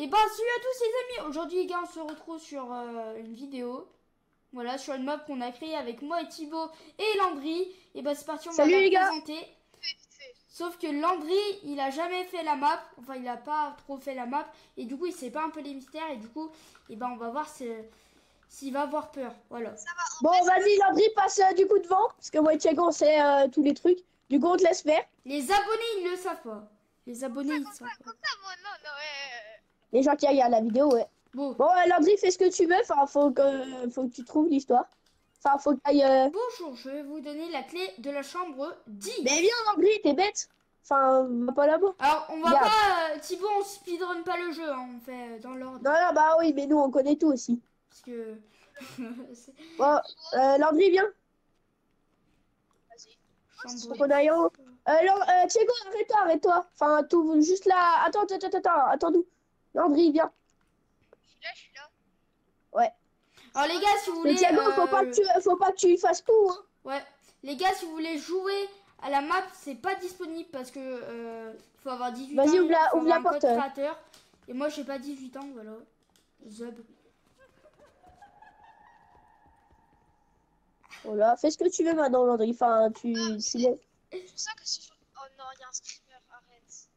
Et bah salut à tous les amis. Aujourd'hui les gars, on se retrouve sur une vidéo. Voilà, sur une map qu'on a créée avec moi et Thibaut et Landry. Et bah c'est parti, on va la présenter. Sauf que Landry, il a jamais fait la map. Enfin, il a pas trop fait la map. Et du coup, il sait pas un peu les mystères. Et du coup, et bah on va voir s'il va avoir peur. Voilà. Bon, vas-y, Landry, passe du coup devant. Parce que moi et Thiago, on sait tous les trucs. Du coup, on te laisse faire. Les abonnés, ils le savent pas. Les abonnés, ils savent pas. Les gens qui regardent la vidéo, ouais. Bon, Landry, fais ce que tu veux. Enfin, faut que tu trouves l'histoire. Enfin, faut que t'ailles. bonjour, je vais vous donner la clé de la chambre 10. Mais viens, Landry, t'es bête. Enfin, va pas là-bas. Alors, on va Regarde. pas... Thibaut, on speedrun pas le jeu, hein, on fait dans l'ordre. Non, non, bah oui, mais nous, on connaît tout aussi. Parce que... Bon, Landry, viens. Chambre... Faut qu'on aille en haut. Thiago, arrête-toi. Enfin, tout, juste là. Attends-nous. Landry, viens. Je suis là. Ouais. Alors les gars, si vous voulez... Mais Thiago, faut pas que tu fasses tout, hein. Ouais. Les gars, si vous voulez jouer à la map, c'est pas disponible parce que... faut avoir 18 ans. Vas-y, ouvre faut la avoir un porte. code créateur. Et moi, j'ai pas 18 ans, voilà. Zub. Voilà, fais ce que tu veux maintenant, Landry. Enfin, tu laisses. Je sens que si je... Oh non, il y a un screamer, arrête.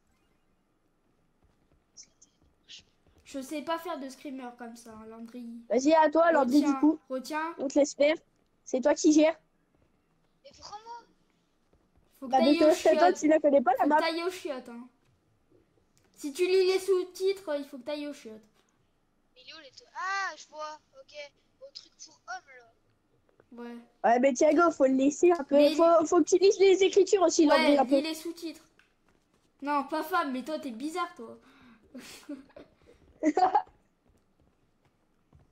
Je sais pas faire de screamer comme ça, hein, Landry. Vas-y, à toi, Landry, du Retiens, coup. retiens. On te laisse faire. C'est toi qui gères. Mais vraiment, Faut que Bah, t'ailles de au toi, toi, chiottes. tu la connais pas, la Faut que map. t'ailles aux chiottes, hein. Si tu lis les sous-titres, il faut que t'ailles aux chiottes. il est où les deux? Ah, je vois, ok. Au truc pour hommes, là. Ouais. Ouais, mais Thiago, faut le laisser un peu. Mais Faut que tu lises les écritures aussi, Landry, Ouais, un peu. lis les sous-titres. Non, pas femme, mais toi, t'es bizarre, toi.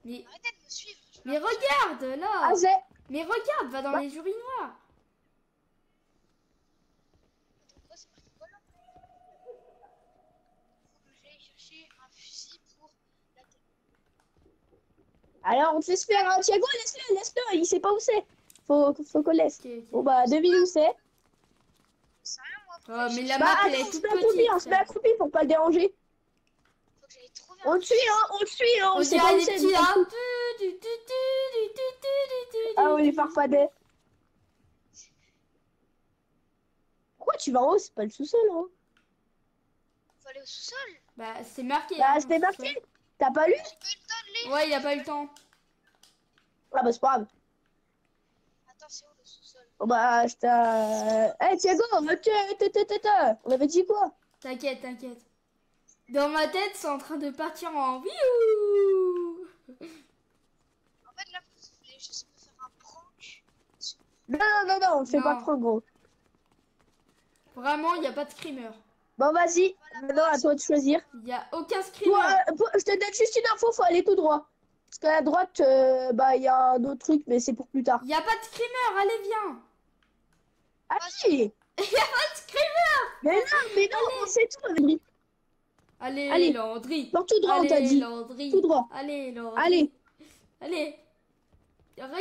mais, Arrêtez de me suivre. mais regarde, là. Ah, c'est. Mais regarde, va dans Bah. les urinoirs. Pourquoi c'est marqué quoi là? Faut que j'aille chercher un fusil pour la tête. Alors, on te laisse faire. Hein. Thiago, laisse-le. Il sait pas où c'est. Faut qu'on laisse. Ok, ok. Bon, bah, devine où c'est. C'est rien, moi. Faut Oh, que mais j'aille la Bah, map, attends, elle est on se toute met accroupi, petite. on se met accroupi pour pas le déranger. Faut que j'aille trouver On un le suit, hein, on On sait dirait pas où des c'est. petits mais on là. le suit. Ah, on est farfadets. Pourquoi tu vas en haut? C'est pas le sous-sol, hein. Faut aller au sous-sol. Bah, c'est marqué. Bah, hein, c'était marqué. T'as pas lu? J'ai pas eu le temps de lire. Ouais, il a pas eu le temps. Ah, bah, c'est pas grave. Attends, c'est où le sous-sol? Bon, bah, je t'ai. Eh, Thiago, on avait dit quoi? T'inquiète, t'inquiète. Dans ma tête, c'est en train de partir en viou. En fait, là, vous voulez juste me faire un prank. Non, on fait Non. pas trop gros. Vraiment, il n'y a pas de screamer. Bon, vas-y. Maintenant, à toi de choisir. Il n'y a aucun Toi, screamer. je te donne juste une info, faut aller tout droit. Parce qu'à droite, bah, il y a un autre truc, mais c'est pour plus tard. Il n'y a pas de screamer, allez, viens. Allez! Il n'y a pas de screamer. Mais non, c'est tout, Landry. Allez, Allez. Landry. Non, tout droit, on t'a Allez, dit. Landry. Tout droit. Allez, Landry. Allez. Allez. Il y a rien.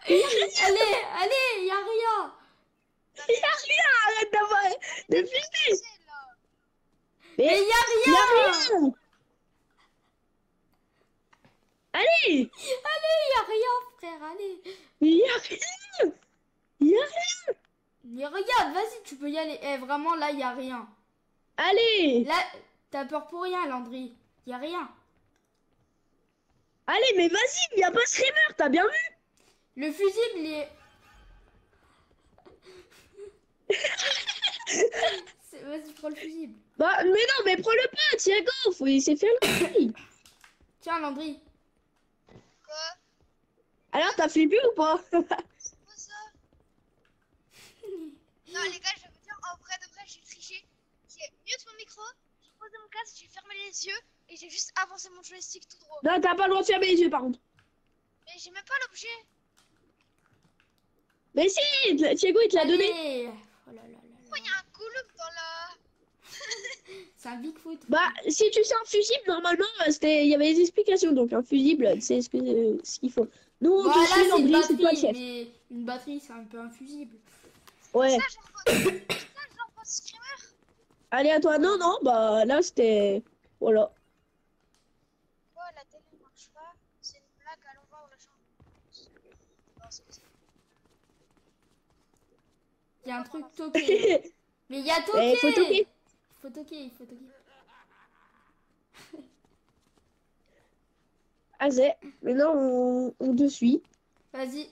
Allez, il y a rien. Il y a rien, arrête de filmer. C'est là. Mais il y a Il y a rien. Allez! Allez, il y a rien, frère, allez. Il y a rien. Il y a rien. Mais regarde, vas-y, tu peux y aller. Eh, vraiment, là, il y a rien. Allez! Là, t'as peur pour rien, Landry. Il y a rien. Allez, mais vas-y, il y a pas screamer, t'as bien vu? Le fusible, il est... Vas-y, prends le fusible. Bah, mais non, mais prends-le pas, Thiago, faut laisser faire le prix. Tiens, Landry. Quoi? Alors, t'as flippé ou pas? C'est quoi ça? Non, les gars, je vais vous dire, en vrai de vrai, j'ai triché. J'ai mute mon micro, j'ai posé mon casque, j'ai fermé les yeux et j'ai juste avancé mon joystick tout droit. Non, t'as pas le droit de fermer les yeux, par contre. Mais j'ai même pas l'objet. Mais si, Thiago, il te l'a donné. Allez. Oh là là là Pourquoi là. il y a un couloir dans la... C'est un Bigfoot. Bah, si tu sais un fusible, normalement, il y avait des explications. Donc, un fusible, c'est ce qu'il faut. Nous, on Bon, te là, suit, c'est une Landry, c'est toi le batterie, chef. mais une batterie, c'est un peu infusible. Ouais. Ça, j'envoie screamer. Allez, à toi. Non, non, bah là, c'était... Voilà. Quoi, la télé ne marche pas? C'est une blague, allons voir la chambre. Non, c'est ça. Il y a un truc toqué. Mais il y a toqué. Il faut toquer. Il faut toquer, il faut toquer. Ah, c'est... Maintenant, on te suit. Vas-y.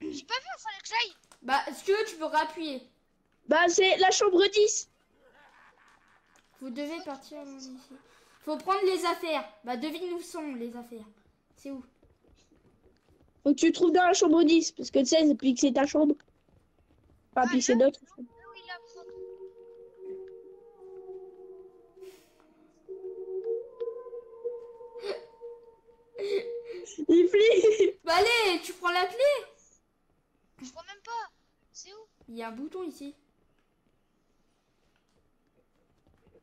J'ai pas vu, il fallait que j'aille. Bah, si tu veux, tu peux rappuyer. Bah, c'est la chambre 10. Vous devez partir ici. Faut prendre les affaires. Bah, devine où sont les affaires. C'est où? Faut que tu trouves dans la chambre 10. Parce que tu sais, depuis que c'est ta chambre. Enfin, puis que c'est notre chambre. Là où il a pris. Il flippe. Bah, allez, tu prends la clé. Je vois même pas. C'est où? Il y a un bouton ici.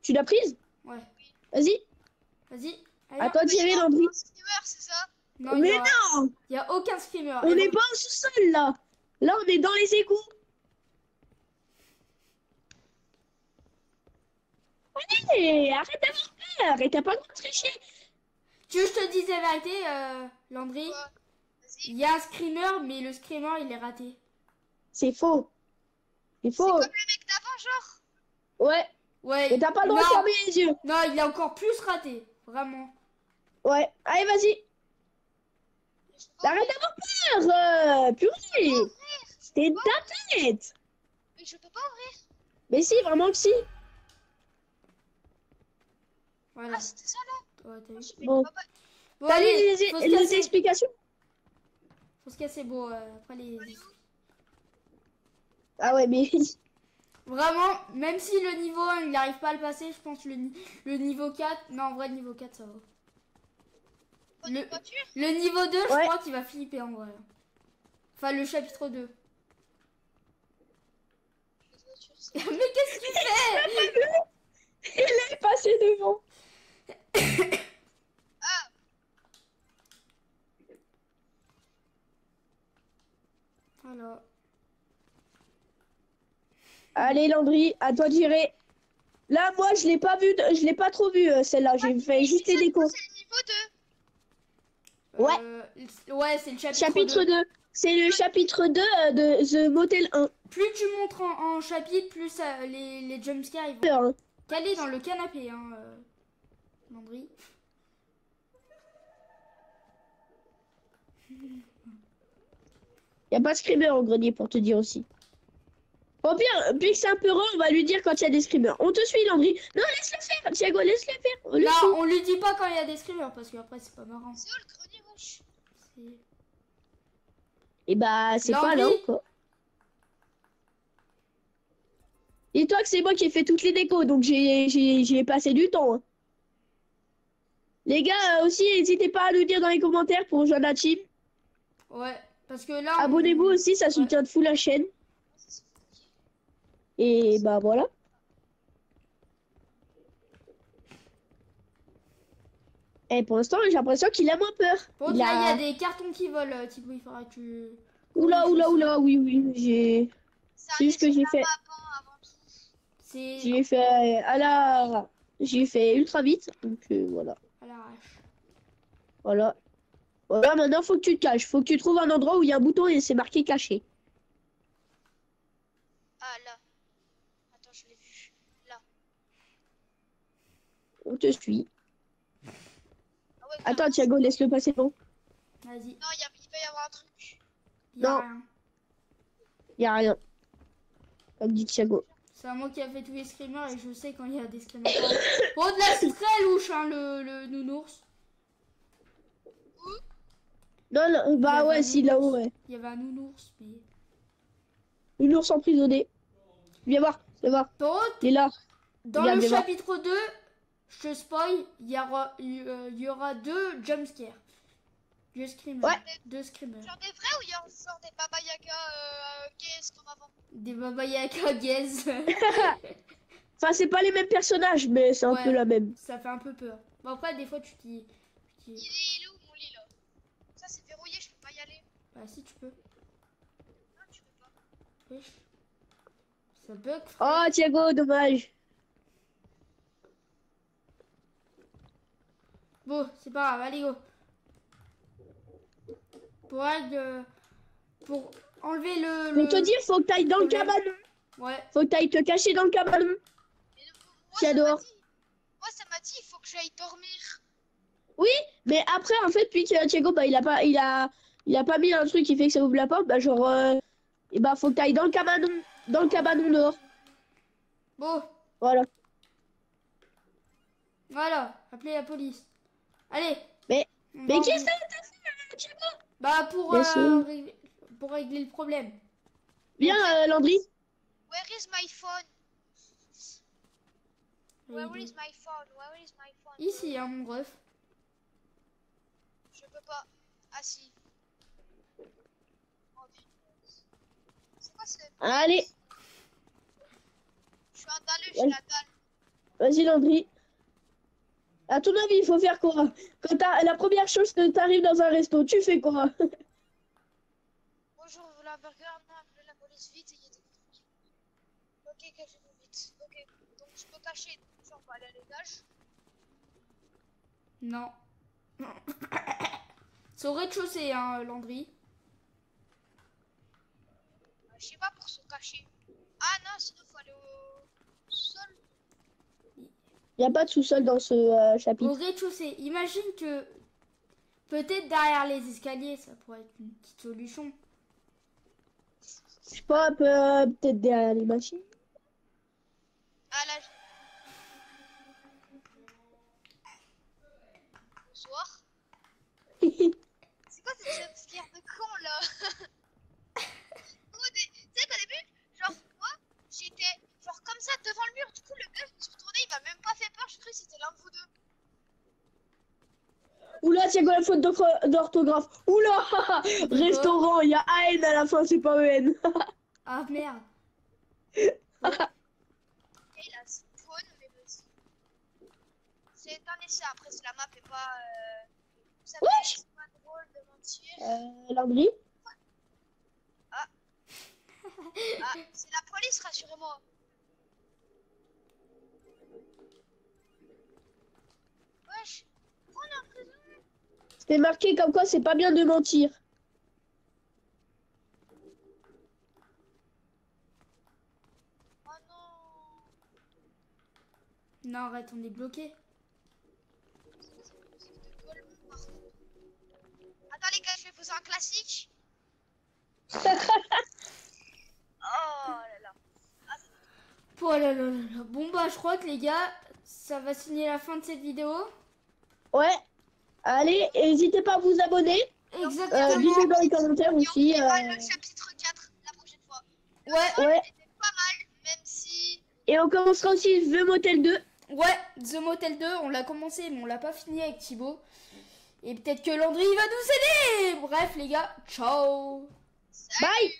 Tu l'as prise? Ouais. Vas-y. Vas-y. À toi de gérer, Landry. C'est ça? Non, Mais il non! y a aucun screamer. On Et n'est bon, pas au sous-sol, là. Là, on est dans les égouts. Allez, arrête d'avoir peur. Et t'as pas le droit de tricher. tu veux que je te dise la vérité, Landry? Quoi? Vas-y. Il y a un screamer, mais le screamer, il est raté. C'est faux. C'est C'est faux. comme le mec d'avant, genre. Ouais. Ouais. Et t'as pas le droit de Non, fermer les yeux. non, il est encore plus raté. Vraiment. Ouais. Allez, vas-y. Je peux pas Arrête ouvrir. d'avoir peur. Purée. T'es une tapette. Mais je peux pas ouvrir. Mais si, vraiment que si. Voilà. Ah, c'était ça là? Ouais, t'as vu. Mais Bon. papa, Bon, T'as lu allez, faut se les casser. explications? Faut se casser, bon, après les... Ah ouais, mais... Vraiment, même si le niveau 1, il n'arrive pas à le passer, je pense le niveau 4... Non, en vrai, le niveau 4, ça va. pas de voiture? Le niveau 2, je Ouais. crois qu'il va flipper, en vrai. Enfin, le chapitre 2. Pas de voiture, Mais c'est... qu'est-ce que tu fais? Il est passé devant. Ah, Voilà. Allez, Landry, à toi de gérer. Là, moi, je l'ai pas vu, je l'ai pas trop vu, celle-là. J'ai fait juste les décos. c'est le niveau 2. Ouais, c'est le chapitre, Chapitre 2. 2. C'est le chapitre 2 de The Motel 1. Plus tu montres en chapitre, plus les jumpscares, ils vont Peur, hein. caler dans le canapé, hein, Landry. Y a pas de screamer au grenier pour te dire aussi. Au pire, puis que c'est un peu rare, on va lui dire quand il y a des screamers. On te suit, Landry. Non, laisse-le faire. Thiago, laisse-le faire. On le Là, suit. on lui dit pas quand il y a des screamers, parce qu'après, c'est pas marrant. C'est où le grenier, wesh? C'est- Et bah, c'est pas là Landry. encore. Dis-toi que c'est moi qui ai fait toutes les décos, donc j'ai passé du temps, hein. Les gars, aussi, n'hésitez pas à nous dire dans les commentaires pour rejoindre la team. Ouais, parce que là... Abonnez-vous aussi, ça soutient de fou la chaîne. Et bah voilà. Et pour l'instant, j'ai l'impression qu'il a moins peur. Par contre, là, il y a des cartons qui volent, Thibaut, il faudra que tu... Oula, oula, oula, oui, oui, j'ai... C'est C'est juste que j'ai fait... avant tout. C'est J'ai fait à la... J'ai fait ultra vite, donc voilà. à l'arrache. Voilà. Voilà, maintenant, faut que tu te caches. Faut que tu trouves un endroit où il y a un bouton et c'est marqué caché. Ah, là. Attends, je l'ai vu. Là. On te suit. Ah ouais, Attends, clairement. Thiago, laisse-le passer, non? Vas-y, Non, il va y avoir un truc. y a Non. rien. Y a rien. Comme dit Thiago. C'est moi qui a fait tous les screamers et je sais quand il y a des screamers. Oh, de là, c'est très louche, hein, le nounours. Non, non, Il y bah avait ouais, un si, nounours. là-haut, ouais. Il y avait un nounours, mais... Une ours emprisonné. Viens voir, viens voir. Par contre, Il est là. dans Regarde, le viens voir. chapitre 2, je te spoil, il y aura 2 jumpscares. 2 screamers. Ouais. 2 screamers. Genre des vrais ou il y a encore des Baba Yaga gays comme avant? Des Baba Yaga gaze. Enfin, c'est pas les mêmes personnages, mais c'est un Ouais. peu la même. Ça fait un peu peur. Bon, après, des fois, tu t'y... Il est où mon lit là? Ça c'est verrouillé, je peux pas y aller. Bah, si, tu peux. Non, tu peux pas. Wesh. Ça bug. Oh, Thiago, dommage. Bon, c'est pas grave, allez go. Pour enlever Pour te dire, faut que t'ailles dans le cabanon. Ouais. Faut que t'ailles te cacher dans le cabanon. J'adore. Moi, ça m'a dit, il faut que j'aille dormir. Oui, mais après, en fait, puis Thiago, bah, il a pas mis un truc qui fait que ça ouvre la porte, bah, genre, et bah, faut que t'ailles dans le cabanon dehors. Bon. Voilà. Voilà, appelez la police. Allez. Mais qu'est-ce que t'as fait, Thiago? Bah, pour régler le problème. Viens, Landry. Where is my phone? Where is my phone? Where is my phone? Ici, hein, mon ref. Je peux pas. Ah si. Oh putain. C'est quoi ce... Allez. Je suis un dalleux, j'ai la dalle. Vas-y, Landry. À ton avis, il faut faire quoi? Quand la première chose que t'arrives dans un resto, tu fais quoi? Bonjour, vous voulez un burger? Non, appelez la police vite, il y a des trucs. Ok, cachez-vous vite. Ok, donc je peux cacher. Genre, on va aller à l'étage. Non. C'est au rez-de-chaussée, hein, Landry. Je sais pas pour se cacher. Ah non, sinon faut aller au sol. Il n'y a pas de sous-sol dans ce chapitre. Au rez-de-chaussée. Imagine que peut-être derrière les escaliers, ça pourrait être une petite solution. Je sais pas, peut-être derrière les machines. Ah là, bonsoir. C'est quoi cette jumpscare de con là? Tu sais qu'au début, genre moi, j'étais genre comme ça devant le mur. Du coup, le gars, je me suis retourné, il m'a même pas fait peur. Je croyais que c'était l'un de vous deux. Oula, Thiago, la faute d'orthographe. Oula, restaurant, il y a AN à la fin, c'est pas EN. Ah merde. Et la spawn, mais vas-y. C'est un essai, après, si la map est pas. Vous savez, c'est pas drôle de mentir. Landry. Ah, c'est la police, rassurez-moi. Wesh, pourquoi on est en prison? C'était marqué comme quoi c'est pas bien de mentir. Oh non. Non, arrête, on est bloqué. Attends les gars, je vais poser un classique. Oh là là. Oh là là là là. Bon bah je crois que les gars, ça va signer la fin de cette vidéo. Ouais. Allez, n'hésitez pas à vous abonner. Exactement. Dites-le dans les commentaires aussi. Et on fera le chapitre 4 la prochaine fois. Ouais. C'était pas mal, même si... Et on commencera aussi The Motel 2. Ouais, The Motel 2, on l'a commencé, mais on l'a pas fini avec Thibaut. Et peut-être que Landry va nous aider. Bref les gars, ciao. Salut. Bye.